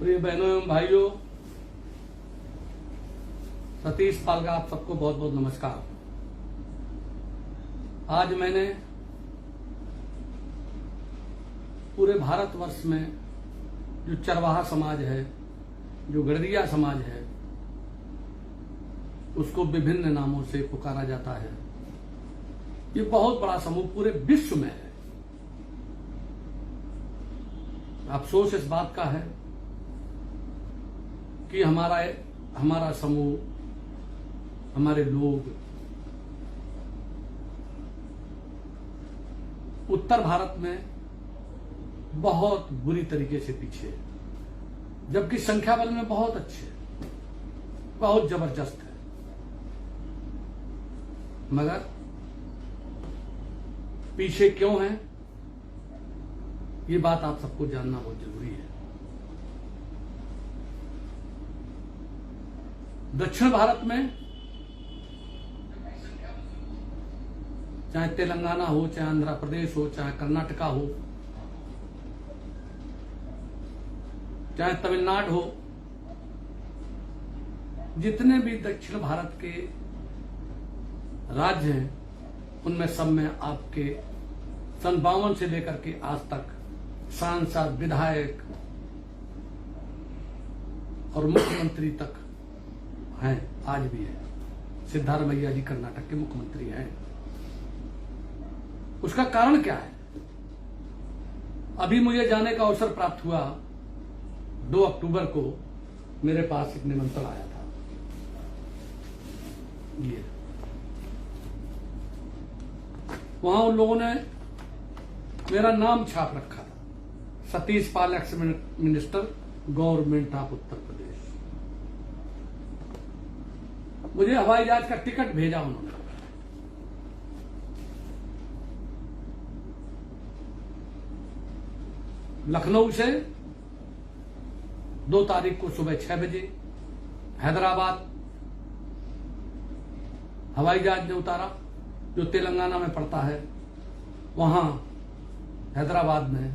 प्रिय बहनों एवं भाइयों, सतीश पाल का आप सबको बहुत बहुत नमस्कार। आज मैंने पूरे भारतवर्ष में जो चरवाहा समाज है, जो गड़रिया समाज है, उसको विभिन्न नामों से पुकारा जाता है। ये बहुत बड़ा समूह पूरे विश्व में है। अफसोस इस बात का है कि हमारा समूह, हमारे लोग उत्तर भारत में बहुत बुरी तरीके से पीछे है, जबकि संख्या बल में बहुत अच्छे, बहुत जबरदस्त है। मगर पीछे क्यों है, ये बात आप सबको जानना बहुत जरूरी है। दक्षिण भारत में चाहे तेलंगाना हो, चाहे आंध्र प्रदेश हो, चाहे कर्नाटका हो, चाहे तमिलनाडु हो, जितने भी दक्षिण भारत के राज्य हैं, उनमें सब में आपके 52 से लेकर के आज तक सांसद, विधायक और मुख्यमंत्री तक हैं, आज भी है। सिद्धारमैया जी कर्नाटक के मुख्यमंत्री हैं। उसका कारण क्या है? अभी मुझे जाने का अवसर प्राप्त हुआ। 2 अक्टूबर को मेरे पास एक निमंत्रण आया था। ये वहां उन लोगों ने मेरा नाम छाप रखा था, सतीश पाल, ex minister, government of Uttar Pradesh. मुझे हवाई जहाज का टिकट भेजा उन्होंने। लखनऊ से 2 तारीख को सुबह 6 बजे हैदराबाद हवाई जहाज ने उतारा, जो तेलंगाना में पड़ता है। वहां हैदराबाद में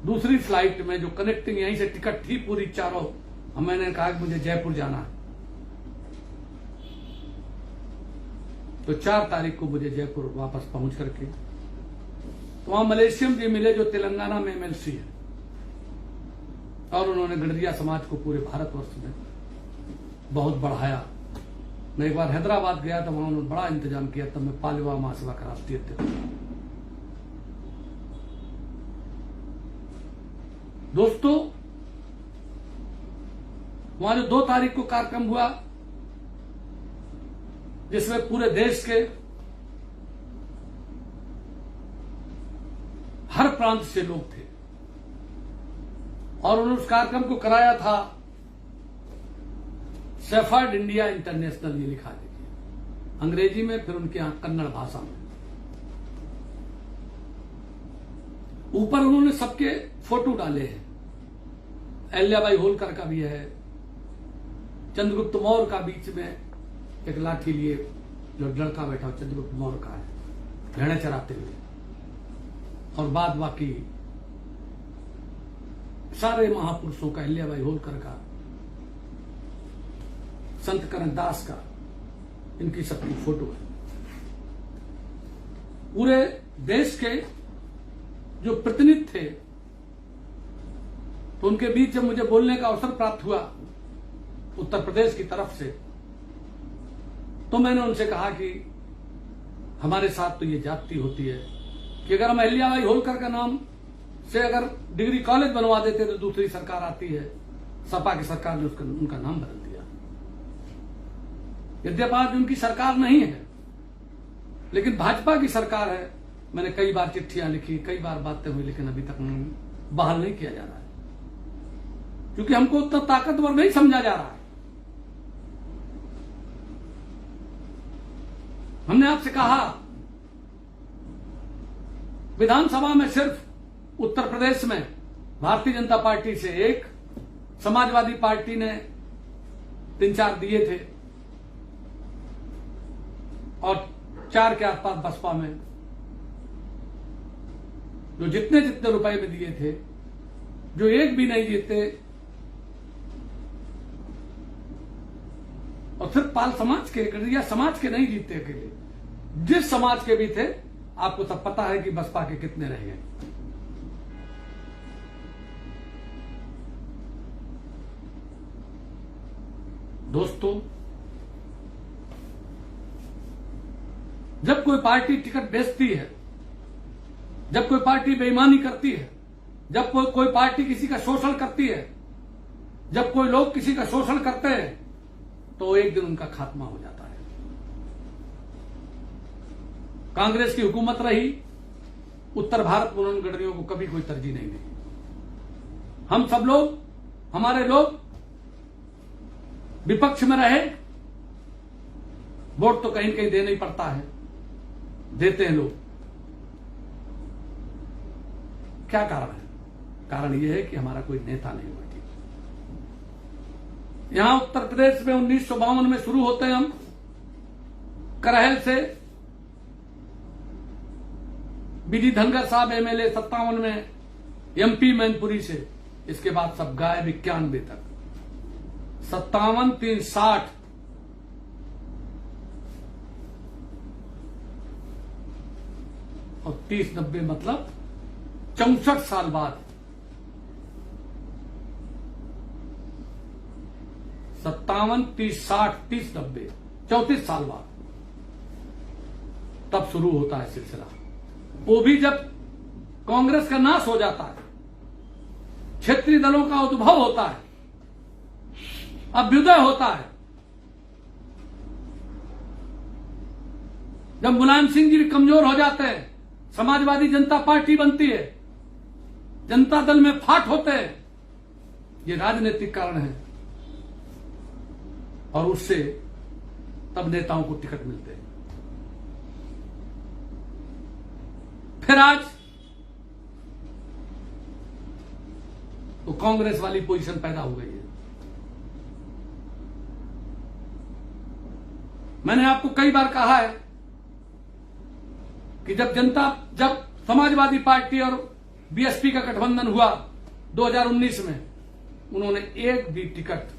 दूसरी फ्लाइट में जो कनेक्टिंग, यहीं से टिकट थी पूरी चारों, मैंने कहा कि मुझे जयपुर जाना है, तो 4 तारीख को मुझे जयपुर वापस पहुंच करके वहां मलेशियम जी मिले, जो तेलंगाना में एमएलसी है, और उन्होंने गड़रिया समाज को पूरे भारतवर्ष में बहुत बढ़ाया। मैं एक बार हैदराबाद गया था, वहां उन्होंने बड़ा इंतजाम किया। तब मैं पालीवा महासभा का राष्ट्रीय अध्यक्ष। दोस्तों, वहां जो 2 तारीख को कार्यक्रम हुआ, जिसमें पूरे देश के हर प्रांत से लोग थे, और उन्होंने उस कार्यक्रम को कराया था शेफर्ड इंडिया इंटरनेशनल। ये लिखा देखिए अंग्रेजी में, फिर उनके यहां कन्नड़ भाषा में। ऊपर उन्होंने सबके फोटो डाले हैं। अहिल्याबाई होलकर का भी है, चंद्रगुप्त मौर्य का बीच में एक लाठी लिए जो लड़का बैठा, चंद्रगुप्त मौर्य का है, भेड़ें चराते हुए, और बाद बाकी सारे महापुरुषों का, अहिल्याबाई होलकर का, संत कनकदास का, इनकी सबकी फोटो है। पूरे देश के जो प्रतिनिधि थे, तो उनके बीच जब मुझे बोलने का अवसर प्राप्त हुआ उत्तर प्रदेश की तरफ से, तो मैंने उनसे कहा कि हमारे साथ तो ये जाति होती है कि अगर हम अहिल्याबाई होलकर का नाम से अगर डिग्री कॉलेज बनवा देते तो दूसरी सरकार आती है, सपा की सरकार ने उनका नाम बदल दिया। यद्यपि आज उनकी सरकार नहीं है, लेकिन भाजपा की सरकार है। मैंने कई बार चिट्ठियां लिखी, कई बार बातें हुई, लेकिन अभी तक बहाल नहीं किया जा रहा है, क्योंकि हमको उतना ताकतवर नहीं समझा जा रहा है। हमने आपसे कहा, विधानसभा में सिर्फ उत्तर प्रदेश में भारतीय जनता पार्टी से 1, समाजवादी पार्टी ने 3-4 दिए थे, और 4 के आसपास बसपा में जो जितने रुपए में दिए थे, जो एक भी नहीं जीते, और सिर्फ पाल समाज के, गडरिया समाज के नहीं जीते अकेले, जिस समाज के भी थे, आपको सब पता है कि बसपा के कितने रह गए। दोस्तों, जब कोई पार्टी टिकट बेचती है, जब कोई पार्टी बेईमानी करती है, जब कोई पार्टी किसी का शोषण करती है, जब कोई लोग किसी का शोषण करते हैं, तो एक दिन उनका खात्मा हो जाता है। कांग्रेस की हुकूमत रही, उत्तर भारत में उन्होंने गडरियों को कभी कोई तरजीह नहीं दी। हम सब लोग, हमारे लोग विपक्ष में रहे, वोट तो कहीं कहीं देना ही पड़ता है, देते हैं लोग। क्या कारण है? कारण यह है कि हमारा कोई नेता नहीं हुआ। यहां उत्तर प्रदेश में 1952 में शुरू होते हैं हम, करहल से। बीडी धनगर साहब एमएलए 57 में, एमपी मैनपुरी से। इसके बाद सब गायब 91 तक, 57, 3, 60, और 30, 90 मतलब 64 साल बाद, 57, 30, 60, 30, 90, 34 साल बाद तब शुरू होता है सिलसिला। वो भी जब कांग्रेस का नाश हो जाता है, क्षेत्रीय दलों का उद्भव होता है, अभ्युदय होता है, जब मुलायम सिंह जी भी कमजोर हो जाते हैं, समाजवादी जनता पार्टी बनती है, जनता दल में फाट होते हैं, ये राजनीतिक कारण है। और उससे तब नेताओं को टिकट मिलते हैं। फिर आज तो कांग्रेस वाली पोजीशन पैदा हो गई है। मैंने आपको कई बार कहा है कि जब समाजवादी पार्टी और बीएसपी का गठबंधन हुआ 2019 में, उन्होंने एक भी टिकट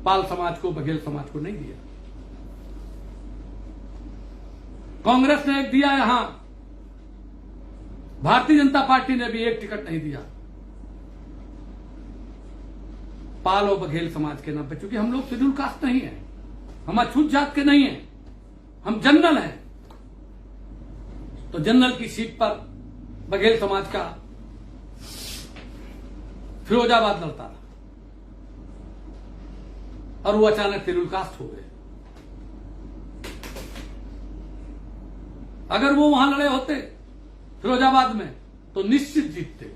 पाल समाज को, बघेल समाज को नहीं दिया। कांग्रेस ने एक दिया, यहां भारतीय जनता पार्टी ने भी एक टिकट नहीं दिया पाल और बघेल समाज के नाम पे, क्योंकि हम लोग शेड्यूल कास्ट नहीं है, हम अछूत जात के नहीं है, हम जनरल हैं। तो जनरल की सीट पर बघेल समाज का फिरोजाबाद लड़ता था, और वो अचानक शेड्यूल कास्ट हो गए। अगर वो वहां लड़े होते फिरोजाबाद में तो निश्चित जीतते।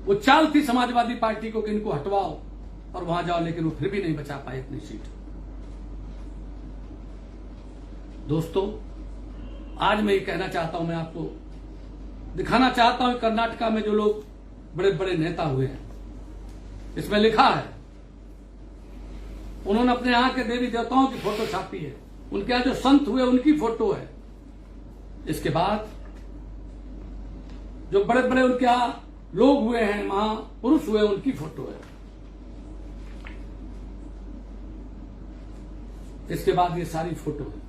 वो चाल थी समाजवादी पार्टी को कि इनको हटवाओ और वहां जाओ, लेकिन वो फिर भी नहीं बचा पाए इतनी सीट। दोस्तों, आज मैं ये कहना चाहता हूं, मैं आपको दिखाना चाहता हूं कर्नाटका में जो लोग बड़े बड़े नेता हुए हैं, इसमें लिखा है, उन्होंने अपने यहां के देवी देवताओं की फोटो छापी है, उनके यहां जो संत हुए उनकी फोटो है। इसके बाद जो बड़े बड़े उनके यहां लोग हुए हैं, महापुरुष हुए, उनकी फोटो है। इसके बाद ये सारी फोटो है,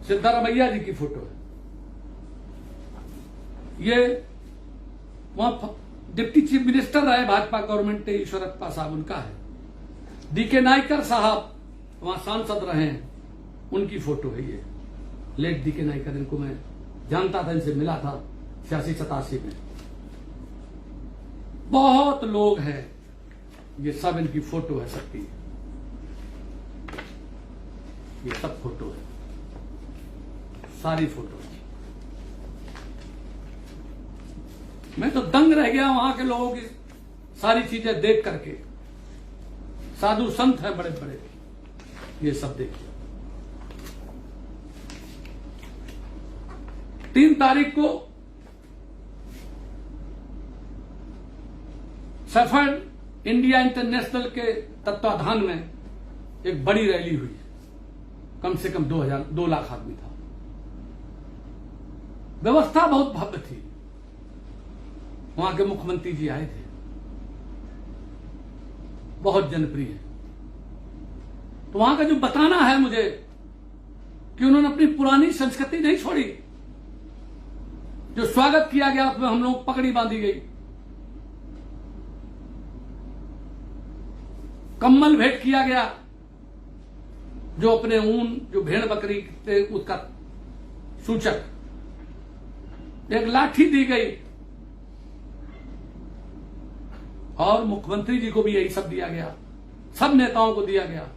सिद्धारमैया जी की फोटो है, ये वहां डिप्टी चीफ मिनिस्टर रहे भाजपा गवर्नमेंट ने, ईश्वरप्पा साहब, उनका है। डीके नायकर साहब वहां सांसद रहे हैं, उनकी फोटो है ये। लेट डीके नायकर, इनको मैं जानता था, इनसे मिला था 86-87 में। बहुत लोग हैं, ये सब इनकी फोटो है सबकी, ये सब फोटो है, सारी फोटो है। मैं तो दंग रह गया वहां के लोगों की सारी चीजें देख करके। साधु संत हैं बड़े बड़े, ये सब देखिए। 3 तारीख को सफर इंडिया इंटरनेशनल के तत्वाधान में एक बड़ी रैली हुई, कम से कम 2 लाख आदमी था। व्यवस्था बहुत भव्य थी। वहां के मुख्यमंत्री जी आए थे, बहुत जनप्रिय। तो वहां का जो बताना है मुझे कि उन्होंने अपनी पुरानी संस्कृति नहीं छोड़ी। जो स्वागत किया गया उसमें हम लोग पगड़ी बांधी गई, कम्बल भेंट किया गया, जो अपने ऊन जो भेड़ बकरी थे उसका सूचक, एक लाठी दी गई और मुख्यमंत्री जी को भी यही सब दिया गया, सब नेताओं को दिया गया।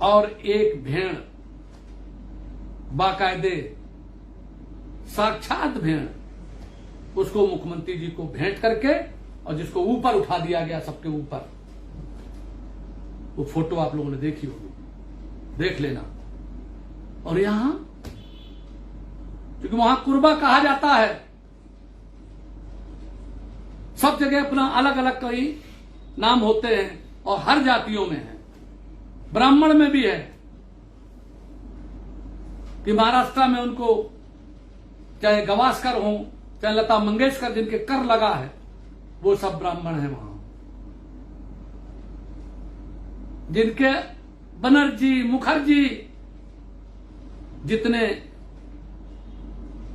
और एक भेड़, बाकायदे साक्षात भेड़, उसको मुख्यमंत्री जी को भेंट करके और जिसको ऊपर उठा दिया गया सबके ऊपर। वो फोटो आप लोगों ने देखी होगी, देख लेना। और यहां क्योंकि वहां कुर्बा कहा जाता है, सब जगह अपना अलग अलग कई नाम होते हैं और हर जातियों में है, ब्राह्मण में भी है कि महाराष्ट्र में उनको चाहे गवास्कर हो चाहे लता मंगेशकर जिनके कर लगा है, वो सब ब्राह्मण है। वहां जिनके बनर्जी मुखर्जी जितने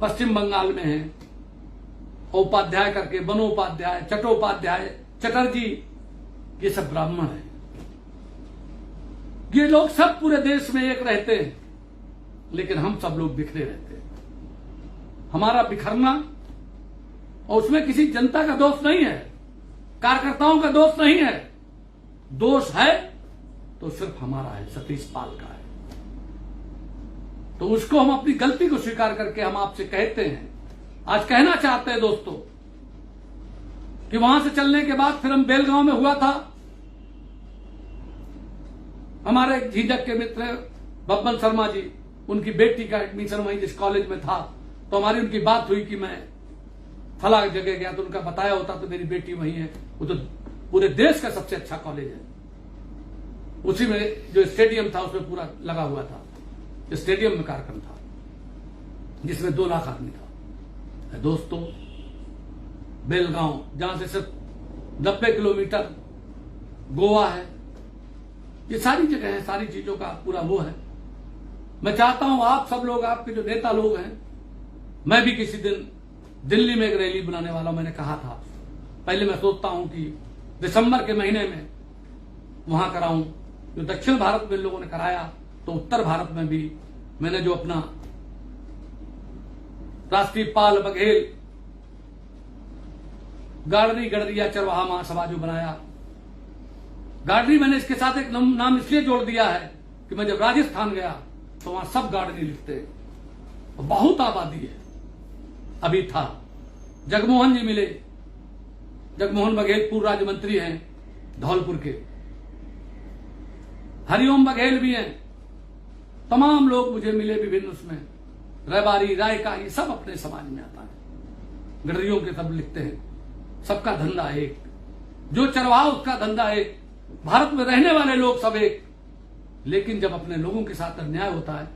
पश्चिम बंगाल में हैं, उपाध्याय करके बनोपाध्याय, चट्टोपाध्याय, चटर्जी, ये सब ब्राह्मण हैं। ये लोग सब पूरे देश में एक रहते हैं, लेकिन हम सब लोग बिखरे रहते हैं। हमारा बिखरना, और उसमें किसी जनता का दोष नहीं है, कार्यकर्ताओं का दोष नहीं है, दोष है तो सिर्फ हमारा है, सतीश पाल का है। तो उसको हम अपनी गलती को स्वीकार करके हम आपसे कहते हैं, आज कहना चाहते हैं दोस्तों कि वहां से चलने के बाद फिर हम बेलगांव में हुआ था। हमारे झीझक के मित्र बब्बन शर्मा जी, उनकी बेटी का एडमिशन वहीं जिस कॉलेज में था, तो हमारी उनकी बात हुई कि मैं फला जगह गया, तो उनका बताया होता तो मेरी बेटी वहीं है, वो तो पूरे देश का सबसे अच्छा कॉलेज है। उसी में जो स्टेडियम था उसमें पूरा लगा हुआ था, स्टेडियम में कार्यक्रम था जिसमें 2 लाख आदमी था। दोस्तों, बेलगांव जहां से सिर्फ 90 किलोमीटर गोवा है, ये सारी जगह है, सारी चीजों का पूरा वो है। मैं चाहता हूं आप सब लोग, आपके जो नेता लोग हैं, मैं भी किसी दिन दिल्ली में एक रैली बनाने वाला हूं। मैंने कहा था पहले, मैं सोचता हूं कि दिसंबर के महीने में वहां कराऊं। जो दक्षिण भारत में लोगों ने कराया, तो उत्तर भारत में भी मैंने जो अपना राष्ट्रीय पाल बघेल गाड़री गडरिया चरवाहा महासभा जो बनाया, गाड़री मैंने इसके साथ एक नाम इसलिए जोड़ दिया है कि मैं जब राजस्थान गया तो वहां सब गाड़री लिखते हैं, बहुत आबादी है। अभी था जगमोहन जी मिले, जगमोहन बघेल पूर्व राज्य मंत्री हैं धौलपुर के, हरिओम बघेल भी हैं, तमाम लोग मुझे मिले विभिन्न उसमें, रैबारी रायका, ये सब अपने समाज में आता है। गडरियों के सब लिखते हैं, सबका धंधा एक, जो चरवाहा उसका धंधा एक, भारत में रहने वाले लोग सब एक। लेकिन जब अपने लोगों के साथ अन्याय होता है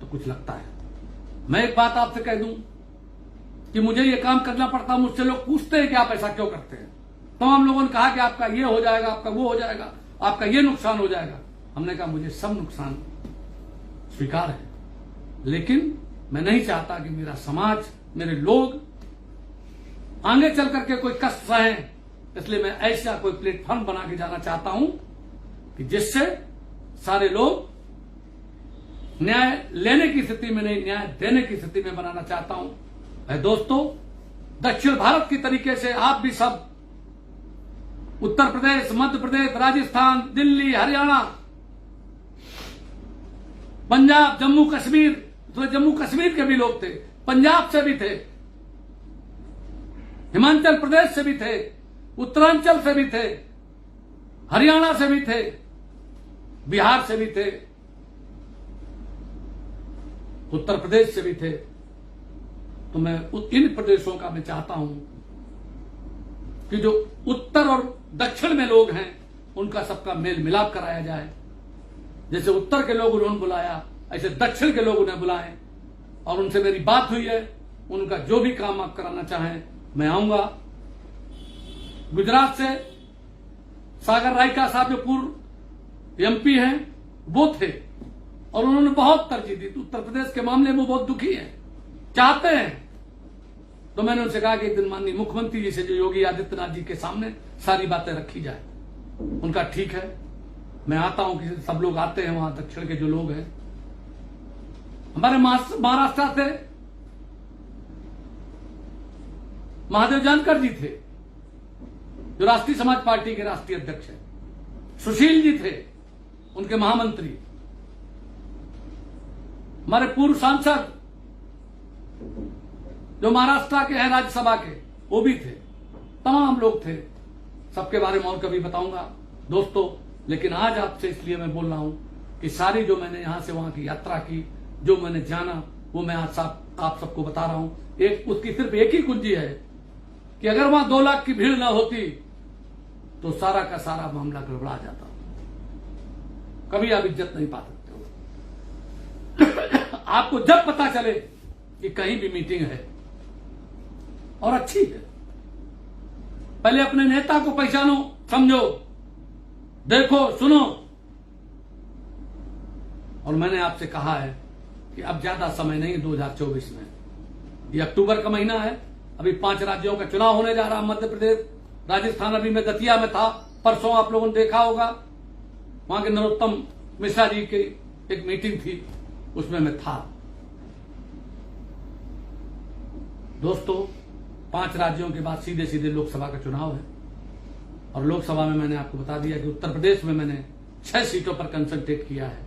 तो कुछ लगता है। मैं एक बात आपसे कह दूं कि मुझे ये काम करना पड़ता, मुझसे लोग पूछते हैं कि आप ऐसा क्यों करते हैं। तमाम लोगों ने कहा कि आपका ये हो जाएगा, आपका वो हो जाएगा, आपका ये नुकसान हो जाएगा। हमने कहा मुझे सब नुकसान स्वीकार है, लेकिन मैं नहीं चाहता कि मेरा समाज, मेरे लोग आगे चल करके कोई कष्ट सहें। इसलिए मैं ऐसा कोई प्लेटफॉर्म बना के जाना चाहता हूं कि जिससे सारे लोग न्याय लेने की स्थिति में नहीं, न्याय देने की स्थिति में बनाना चाहता हूं। दोस्तों, दक्षिण भारत की तरीके से आप भी सब उत्तर प्रदेश, मध्य प्रदेश, राजस्थान, दिल्ली, हरियाणा, पंजाब, जम्मू कश्मीर, तो जम्मू कश्मीर के भी लोग थे, पंजाब से भी थे, हिमाचल प्रदेश से भी थे, उत्तरांचल से भी थे, हरियाणा से भी थे, बिहार से भी थे, उत्तर प्रदेश से भी थे। तो मैं इन प्रदेशों का मैं चाहता हूं कि जो उत्तर और दक्षिण में लोग हैं उनका सबका मेल मिलाप कराया जाए। जैसे उत्तर के लोग उन्होंने बुलाया, ऐसे दक्षिण के लोग उन्हें बुलाएं। और उनसे मेरी बात हुई है उनका जो भी काम आप कराना चाहें मैं आऊंगा। गुजरात से सागर रायका साहब जो पूर्व एमपी हैं वो थे और उन्होंने बहुत तरजीह दी। तो उत्तर प्रदेश के मामले में बहुत दुखी हैं, चाहते हैं। तो मैंने उनसे कहा कि एक दिन माननीय मुख्यमंत्री जी से जो योगी आदित्यनाथ जी के सामने सारी बातें रखी जाए। उनका ठीक है, मैं आता हूं, किसी सब लोग आते हैं वहां, दक्षिण के जो लोग हैं। हमारे महाराष्ट्र से महादेव जानकर जी थे जो राष्ट्रीय समाज पार्टी के राष्ट्रीय अध्यक्ष हैं। सुशील जी थे उनके महामंत्री। हमारे पूर्व सांसद जो महाराष्ट्र के हैं राज्यसभा के, वो भी थे। तमाम लोग थे, सबके बारे में और कभी बताऊंगा दोस्तों। लेकिन आज आपसे इसलिए मैं बोल रहा हूं कि सारी जो मैंने यहां से वहां की यात्रा की, जो मैंने जाना, वो मैं आज आप सबको बता रहा हूं। उसकी सिर्फ एक ही कुंजी है कि अगर वहां 2 लाख की भीड़ ना होती तो सारा का सारा मामला गड़बड़ा जाता। कभी आप इज्जत नहीं पा सकते हो। आपको जब पता चले कि कहीं भी मीटिंग है और अच्छी है, पहले अपने नेता को पहचानो, समझो, देखो, सुनो। और मैंने आपसे कहा है कि अब ज्यादा समय नहीं है 2024 में। ये अक्टूबर का महीना है, अभी 5 राज्यों का चुनाव होने जा रहा। मध्य प्रदेश, राजस्थान, अभी मैं दतिया में था परसों, आप लोगों ने देखा होगा। वहां के नरोत्तम मिश्रा जी की एक मीटिंग थी, उसमें मैं था। दोस्तों, 5 राज्यों के बाद सीधे सीधे लोकसभा का चुनाव है और लोकसभा में मैंने आपको बता दिया कि उत्तर प्रदेश में मैंने 6 सीटों पर कंसंट्रेट किया है।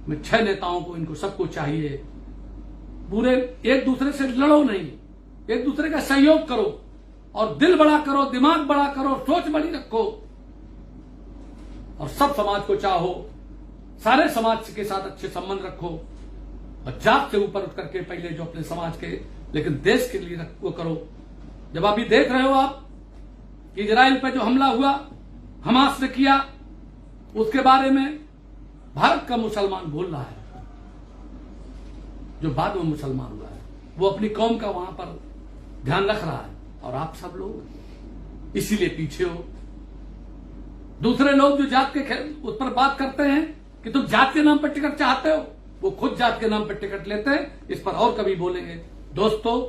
मैं 6 नेताओं को, इनको सबको चाहिए, पूरे एक दूसरे से लड़ो नहीं, एक दूसरे का सहयोग करो और दिल बड़ा करो, दिमाग बड़ा करो, सोच बड़ी रखो और सब समाज को चाहो, सारे समाज के साथ अच्छे संबंध रखो और जात से ऊपर उठ करके पहले जो अपने समाज के, लेकिन देश के लिए वो करो। जब अभी देख रहे हो आप कि इजराइल पर जो हमला हुआ हमास ने किया, उसके बारे में भारत का मुसलमान बोल रहा है, जो बाद में मुसलमान हुआ है, वो अपनी कौम का वहां पर ध्यान रख रहा है और आप सब लोग इसीलिए पीछे हो। दूसरे लोग जो जात के उस पर बात करते हैं कि तुम जात के नाम पर टिकट चाहते हो, वो खुद जात के नाम पर टिकट लेते हैं। इस पर और कभी बोलेंगे। दोस्तों,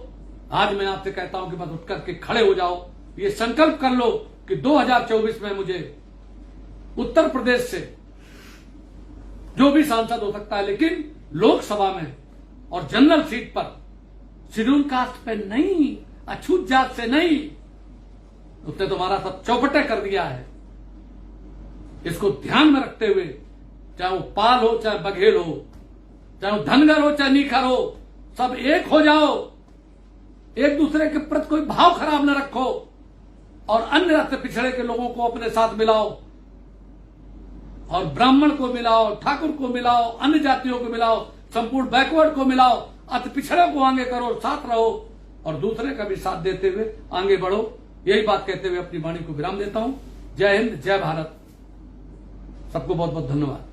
आज मैं आपसे कहता हूं कि बस उठ करके खड़े हो जाओ, ये संकल्प कर लो कि 2024 में मुझे उत्तर प्रदेश से जो भी सांसद हो सकता है, लेकिन लोकसभा में और जनरल सीट पर शेड्यूल कास्ट पे नहीं, अछूत जात से नहीं। उसने तुम्हारा सब चौपटे कर दिया है। इसको ध्यान में रखते हुए, चाहे वो पाल हो, चाहे बघेल हो, चाहे वो धनगर हो, चाहे नीखर हो, सब एक हो जाओ। एक दूसरे के प्रति कोई भाव खराब न रखो और अन्य रास्ते पिछड़े के लोगों को अपने साथ मिलाओ और ब्राह्मण को मिलाओ, ठाकुर को मिलाओ, अन्य जातियों को मिलाओ, संपूर्ण बैकवर्ड को मिलाओ, अति पिछड़े को आगे करो, साथ रहो और दूसरे का भी साथ देते हुए आगे बढ़ो। यही बात कहते हुए अपनी वाणी को विराम देता हूं। जय हिंद, जय भारत। सबको बहुत बहुत धन्यवाद।